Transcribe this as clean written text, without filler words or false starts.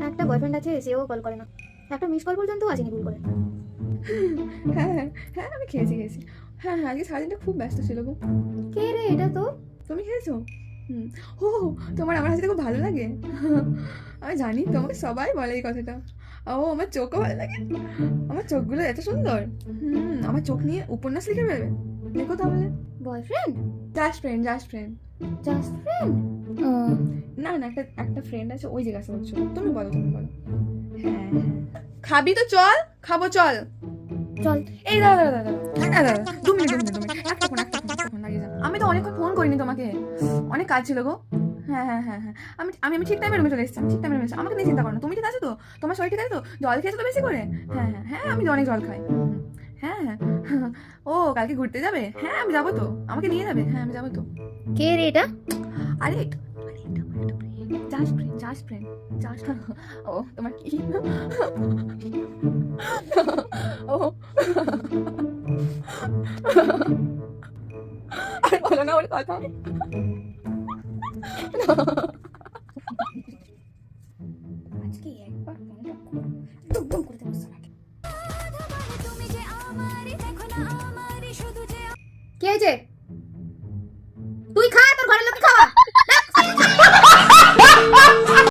একটা বয়ফ্রেন্ড আছে, সেও কল করে না, একটা মিস কল পর্যন্ত আসেনি ভুল করে। হ্যাঁ হ্যাঁ হ্যাঁ, আমি খেয়েছি। হ্যাঁ হ্যাঁ, আজকে সারাদিনটা খুব ব্যস্ত ছিল গো। কে রে এটা তো? তুমি খেয়েছো? হুম। ও, তোমার আমার হাসিটা খুব ভালো লাগে। আমি জানি, তোমাকে সবাই বলে এই কথাটা। ও, আমার চোখও ভালো লাগে। আমার চোখগুলো এত সুন্দর। আমার চোখ নিয়ে উপন্যাস লিখে ফেলবে। দেখো তাহলে। Boyfriend? Just friend, just friend. Just friend? না না, একটা একটা ফ্রেন্ড আছে, ওই জিজ্ঞাসা করছো। তুমি বলো, তুমি বলো। হ্যাঁ হ্যাঁ। খাবি তো চল, খাবো চল। চল। এই দাঁড়া দাঁড়া দাঁড়া দাঁড়া দাঁড়া, 2 মিনিট। একটা ফোন লাগিয়ে যা। আমি তো অনেকক্ষণ ফোন করিনি তোমাকে, অনেক কাজ ছিল গো। হ্যাঁ হ্যাঁ হ্যাঁ হ্যাঁ, আমি আমি আমি ঠিক টাইমে রুমে চলে এসেছি। আমি ঠিক টাইমে রুমে এসেছি, আমাকে নিয়ে চিন্তা করো না। তুমি ঠিক আছে তো? তোমার শরীর ঠিক আছে তো? জল খেয়েছো তো বেশি করে? হ্যাঁ হ্যাঁ হ্যাঁ, আমি অনেক জল খাই। হ্যাঁ হ্যাঁ। ও, কালকে ঘুরতে যাবে? হ্যাঁ, আমি যাবো তো। আমাকে নিয়ে যাবে? হ্যাঁ, আমি যাবো তো। কে রে এটা? আরে just friend, just friend, just. ও, তোমার কি? ও, আর বলো না ওর কথা। আজকে একবার ফোনটা দুম দুম করে দেবো শালাকে। কে হয়েছে?